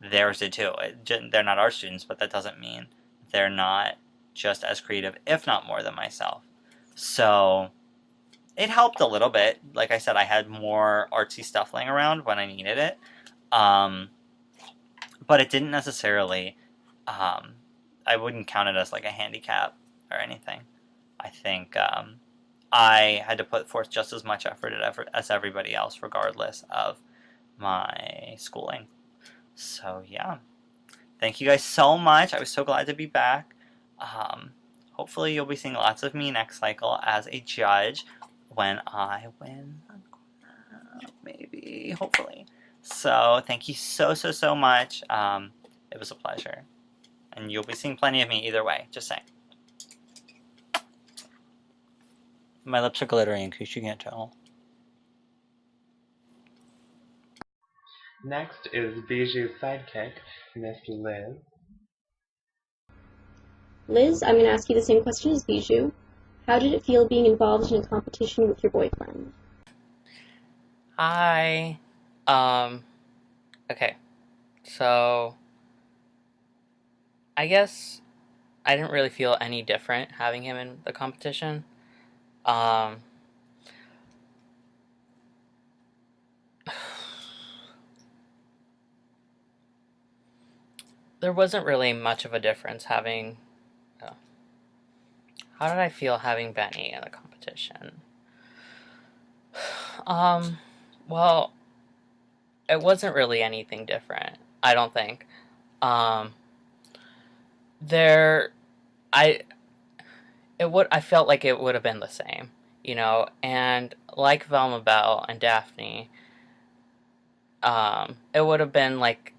theirs did too. They're not art students, but that doesn't mean they're not just as creative, if not more than myself. So it helped a little bit. Like I said, I had more artsy stuff laying around when I needed it. But it didn't necessarily, I wouldn't count it as like a handicap or anything. I think I had to put forth just as much effort as everybody else, regardless of my schooling. So yeah, thank you guys so much. I was so glad to be back. Hopefully you'll be seeing lots of me next cycle as a judge when I win. Maybe, hopefully. So thank you so much. It was a pleasure. And you'll be seeing plenty of me either way, just saying. My lips are glittering in case you can't tell. Next is Bijou's sidekick, Miss Liz. Liz, I'm going to ask you the same question as Bijou. How did it feel being involved in a competition with your boyfriend? Hi. Okay. So, I guess I didn't really feel any different having him in the competition. There wasn't really much of a difference having... how did I feel having Benny in the competition? Well, it wasn't really anything different, I don't think. I felt like it would have been the same, you know, and like Velma Bell and Daphne, it would have been like,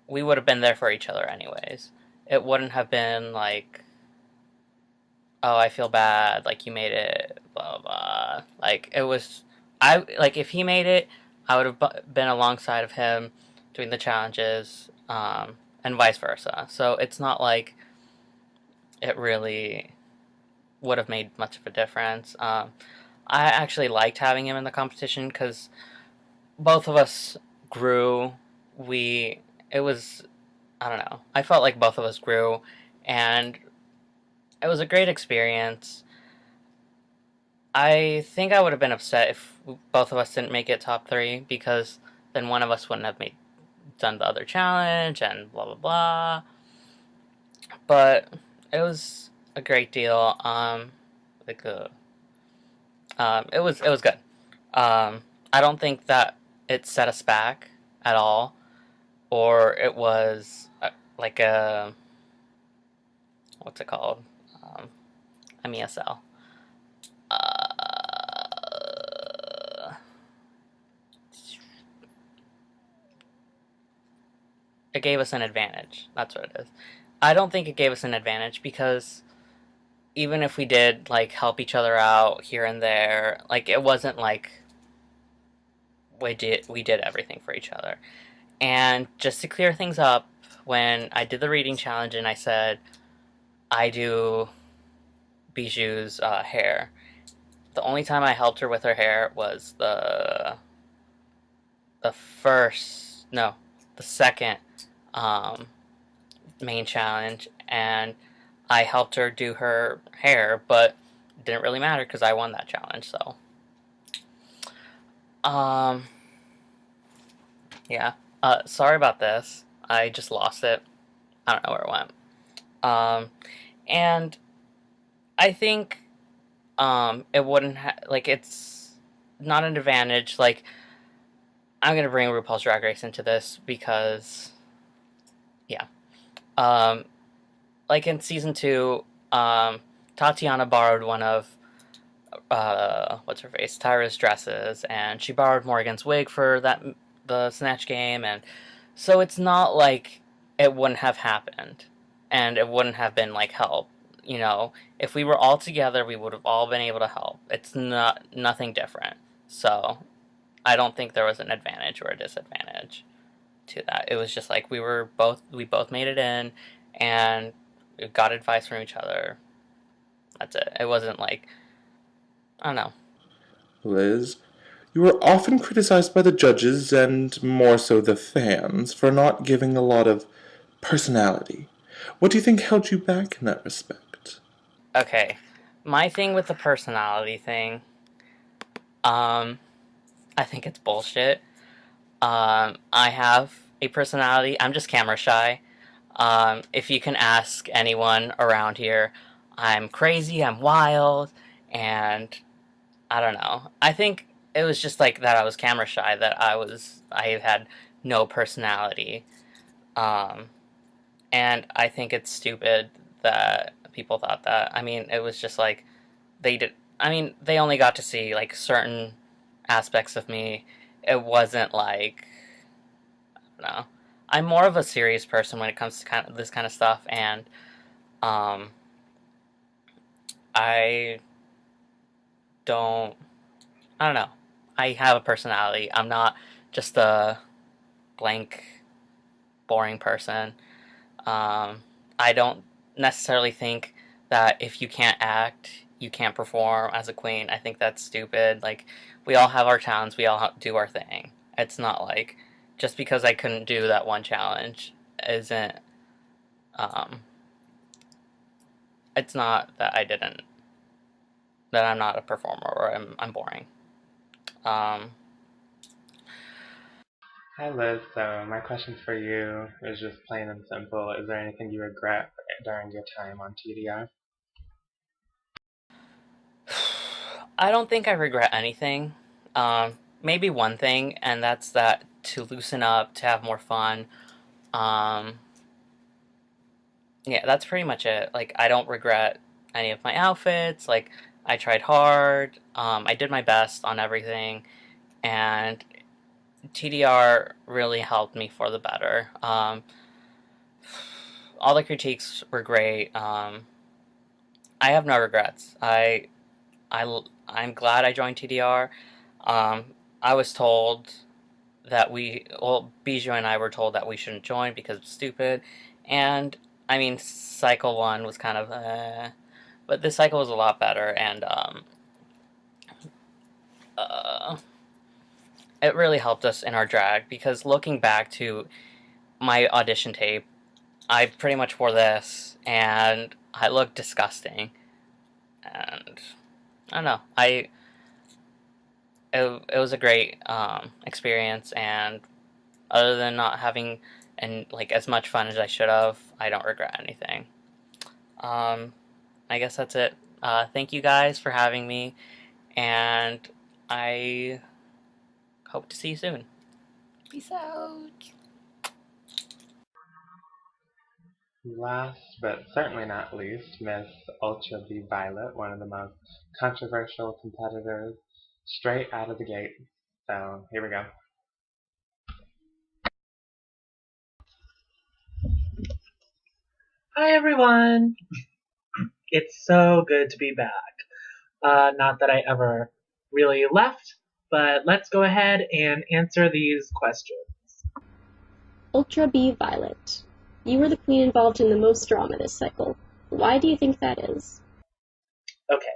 we would have been there for each other anyways. It wouldn't have been like, oh, I feel bad, like, you made it, blah, blah. Like, it was, if he made it, I would have been alongside of him doing the challenges, and vice versa. So it's not like it really would have made much of a difference. I actually liked having him in the competition because both of us grew. I don't know, I felt like both of us grew, and it was a great experience. I think I would have been upset if both of us didn't make it top 3, because then one of us wouldn't have done the other challenge, and blah, blah, blah. But it was a great deal. It was good. I don't think that it set us back at all, or it was like a, what's it called? I'm ESL. It gave us an advantage. That's what it is. I don't think it gave us an advantage because even if we did, like, help each other out here and there, like, it wasn't like we did everything for each other. And just to clear things up, when I did the reading challenge and I said I do Bijou's hair, the only time I helped her with her hair was the second main challenge, and I helped her do her hair, but it didn't really matter because I won that challenge. So yeah, sorry about this. I just lost it. I don't know where it went. And I think it wouldn't it's not an advantage. Like, I'm gonna bring RuPaul's Drag Race into this because, yeah. Like in season 2, Tatiana borrowed one of what's her face, Tyra's dresses, and she borrowed Morgan's wig for the Snatch game, and so it's not like it wouldn't have happened, and it wouldn't have been like help. You know, if we were all together, we would have all been able to help. It's nothing different. So I don't think there was an advantage or a disadvantage to that. It was just like we both made it in, and we got advice from each other. That's it. It wasn't like, I don't know. Liz, you are often criticized by the judges and more so the fans for not giving a lot of personality. What do you think held you back in that respect? Okay, my thing with the personality thing, I think it's bullshit. I have a personality. I'm just camera shy. If you can ask anyone around here, I'm crazy, I'm wild, and I don't know. I think it was just like that I was camera shy, that I had no personality. And I think it's stupid that people thought that. I mean, it was just like, they only got to see like certain aspects of me. It wasn't like, I don't know. I'm more of a serious person when it comes to this kind of stuff, and I don't know. I have a personality. I'm not just a blank, boring person. I don't necessarily think that if you can't act, you can't perform as a queen. I think that's stupid. Like, we all have our talents, we all do our thing. It's not like, just because I couldn't do that one challenge isn't, it's not that that I'm not a performer or I'm boring. Hi Liz, so my question for you is just plain and simple. Is there anything you regret during your time on TDR? I don't think I regret anything. Maybe one thing, and that's that to loosen up, to have more fun. Yeah, that's pretty much it. Like, I don't regret any of my outfits. Like, I tried hard. I did my best on everything, and TDR really helped me for the better. All the critiques were great. I have no regrets. I'm glad I joined TDR. I was told that Bijou and I were told that we shouldn't join because it's stupid. And, I mean, Cycle 1 was kind of, but this cycle was a lot better, and, it really helped us in our drag, because looking back to my audition tape, I pretty much wore this, and I looked disgusting. And I don't know. It was a great experience, and other than not having as much fun as I should have, I don't regret anything. I guess that's it. Thank you guys for having me, and I hope to see you soon. Peace out. Last but certainly not least, Miss Ultra B Violet, one of the most controversial competitors, straight out of the gate. So here we go. Hi everyone! It's so good to be back. Not that I ever really left, but let's go ahead and answer these questions. Ultra B Violet. You were the queen involved in the most drama this cycle. Why do you think that is? Okay.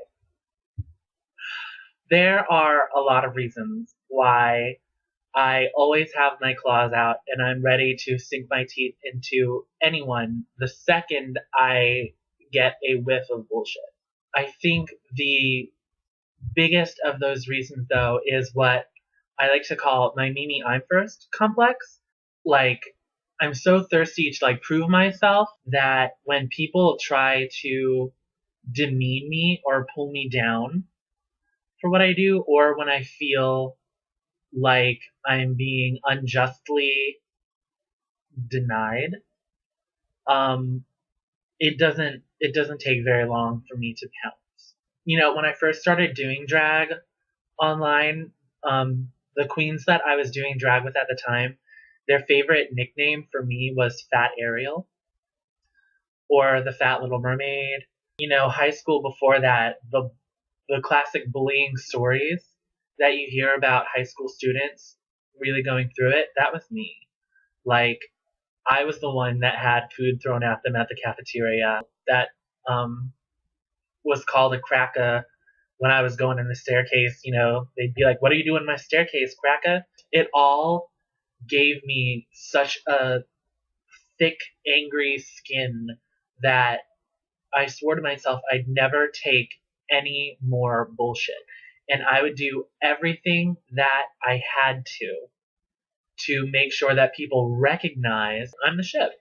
There are a lot of reasons why I always have my claws out and I'm ready to sink my teeth into anyone the second I get a whiff of bullshit. I think the biggest of those reasons, though, is what I like to call my Mimi I'm first complex. Like, I'm so thirsty to prove myself that when people try to demean me or pull me down for what I do, or when I feel like I'm being unjustly denied, um, it doesn't take very long for me to pounce. You know, when I first started doing drag online, the queens that I was doing drag with at the time, their favorite nickname for me was Fat Ariel or the Fat Little Mermaid. You know, high school before that, the classic bullying stories that you hear about high school students really going through it, that was me. Like, I was the one that had food thrown at them at the cafeteria, that was called a cracker when I was going in the staircase. You know, they'd be like, "What are you doing in my staircase, cracker?" It all gave me such a thick, angry skin that I swore to myself I'd never take any more bullshit. And I would do everything that I had to make sure that people recognize I'm the ship.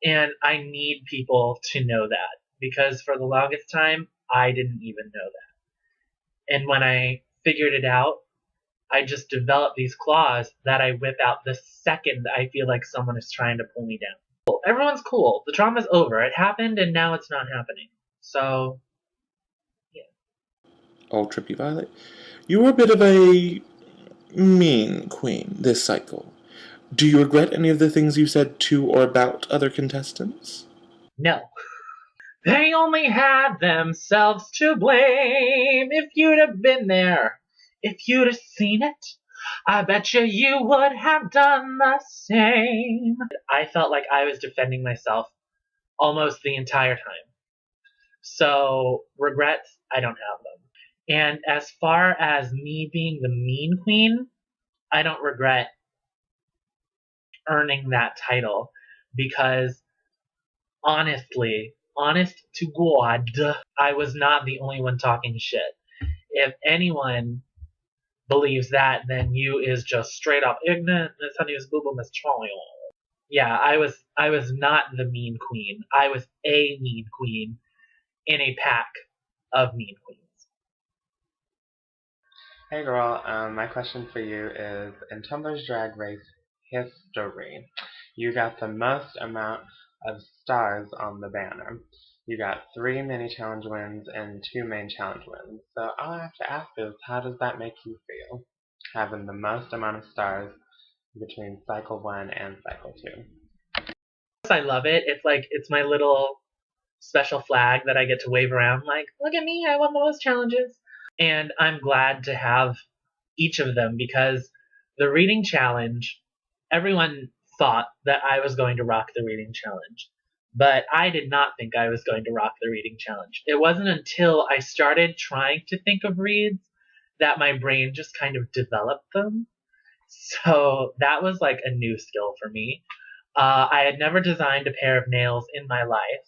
And I need people to know that, because for the longest time, I didn't even know that. And when I figured it out, I just developed these claws that I whip out the second I feel like someone is trying to pull me down. Everyone's cool. The trauma's over. It happened and now it's not happening. So, Oh, Trippy Violet, you were a bit of a mean queen this cycle. Do you regret any of the things you said to or about other contestants? no. They only had themselves to blame. If you'd have been there, if you'd have seen it, I bet you would have done the same. I felt like I was defending myself almost the entire time. So, regrets, I don't have them. And as far as me being the mean queen, I don't regret earning that title, because honestly, honest to God, I was not the only one talking shit. If anyone believes that, then you is just straight up ignorant. This honey is boo boo Miss Child. Yeah, I was not the mean queen. I was a mean queen in a pack of mean queens. Hey girl, my question for you is, in Tumblr's Drag Race history, you got the most amount of stars on the banner. You got 3 mini challenge wins and 2 main challenge wins. So all I have to ask is, how does that make you feel, having the most amount of stars between Cycle 1 and Cycle 2? I love it. It's like, it's my little special flag that I get to wave around, like, look at me, I won the most challenges. And I'm glad to have each of them, because the reading challenge, everyone thought that I was going to rock the reading challenge. But I did not think I was going to rock the reading challenge. It wasn't until I started trying to think of reads that my brain just kind of developed them. So that was like a new skill for me. I had never designed a pair of nails in my life.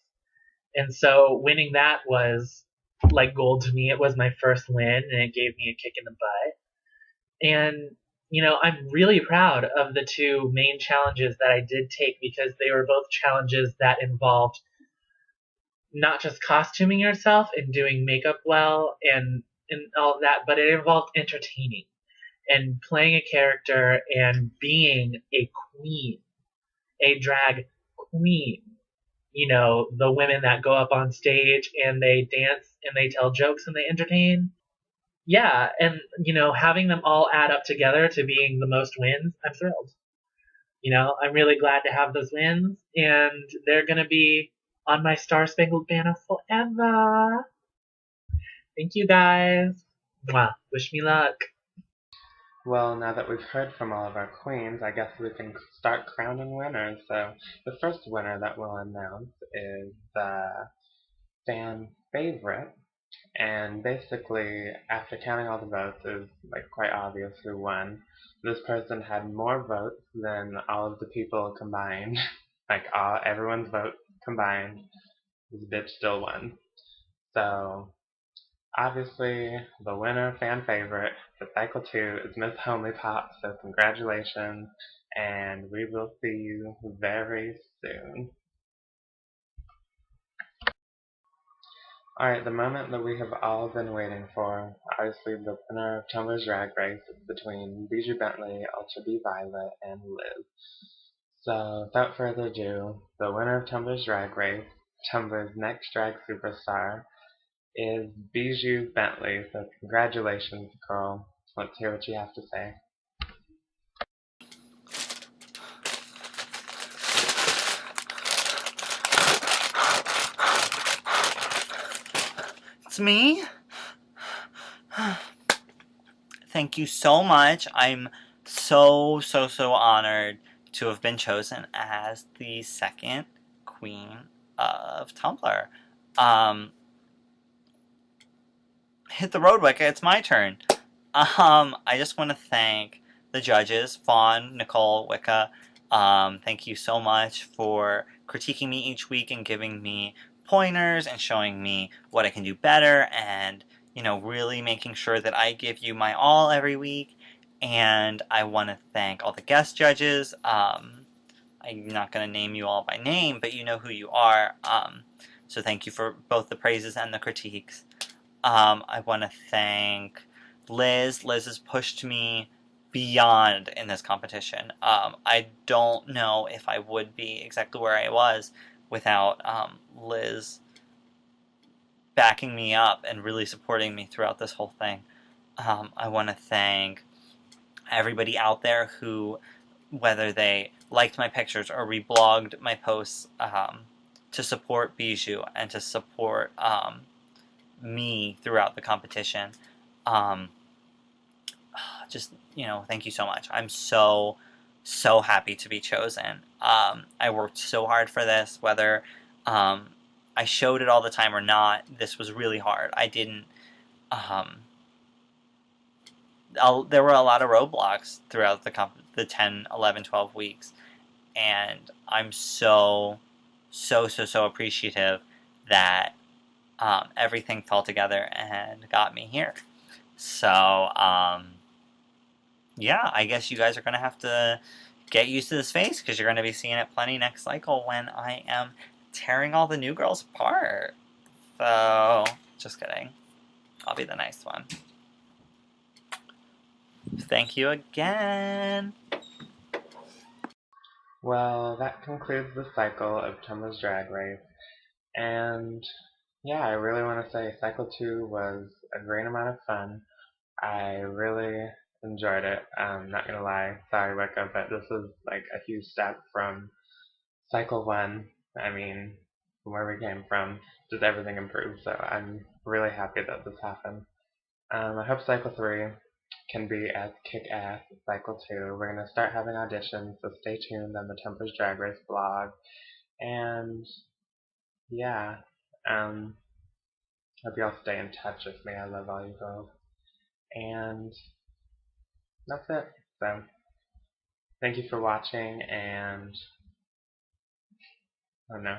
And so winning that was like gold to me. It was my first win, and it gave me a kick in the butt. And, you know, I'm really proud of the 2 main challenges that I did take, because they were both challenges that involved not just costuming yourself and doing makeup well and all of that, but it involved entertaining and playing a character and being a queen, a drag queen. You know, the women that go up on stage and they dance and they tell jokes and they entertain. Yeah, and, you know, having them all add up together to being the most wins, I'm thrilled. You know, I'm really glad to have those wins, and they're going to be on my Star Spangled Banner forever. Thank you, guys. Mwah. Wish me luck. Well, now that we've heard from all of our queens, I guess we can start crowning winners. So the first winner that we'll announce is the fan favorite. And basically, after counting all the votes, it was like quite obvious who won. This person had more votes than all of the people combined. Like everyone's votes combined. This bitch still won. So obviously, the winner, fan favorite for Cycle 2 is Miss Homely Pop, so congratulations, and we will see you very soon. Alright, the moment that we have all been waiting for. Obviously, the winner of Tumblr's Drag Race is between Bijou Bentley, Ultra B Violet, and Liz. So, without further ado, the winner of Tumblr's Drag Race, Tumblr's next drag superstar, is Bijou Bentley. So, congratulations, girl. Let's hear what you have to say. It's me? Thank you so much. I'm so honored to have been chosen as the second queen of Tumblr. Hit the road, Wicca. It's my turn. I just want to thank the judges, Fawn, Nicole, Wicca. Thank you so much for critiquing me each week and giving me pointers and showing me what I can do better and, you know, really making sure that I give you my all every week. And I want to thank all the guest judges. I'm not going to name you all by name, but you know who you are. So thank you for both the praises and the critiques. I want to thank Liz. Liz has pushed me beyond in this competition. I don't know if I would be exactly where I was without Liz backing me up and really supporting me throughout this whole thing. I want to thank everybody out there who, whether they liked my pictures or reblogged my posts, to support Bijou and to support me throughout the competition. Just, you know, thank you so much. I'm so happy to be chosen. I worked so hard for this, whether I showed it all the time or not. This was really hard. I didn't there were a lot of roadblocks throughout the 10, 11, 12 weeks, and I'm so appreciative that everything fell together and got me here. So, yeah, I guess you guys are going to have to get used to this face because you're going to be seeing it plenty next cycle when I am tearing all the new girls apart. So, just kidding. I'll be the nice one. Thank you again. Well, that concludes the cycle of Tumblr's Drag Race. And yeah, I really want to say Cycle 2 was a great amount of fun. I really enjoyed it. I'm not gonna lie, sorry Wicca, but this is like a huge step from Cycle 1. I mean, from where we came from, just everything improved, so I'm really happy that this happened. I hope Cycle 3 can be as kick-ass as Cycle 2. We're gonna start having auditions, so stay tuned on the Tumblr's Drag Race blog. And yeah, hope you all stay in touch with me. I love all you girls. And that's it. So, thank you for watching, and I don't know.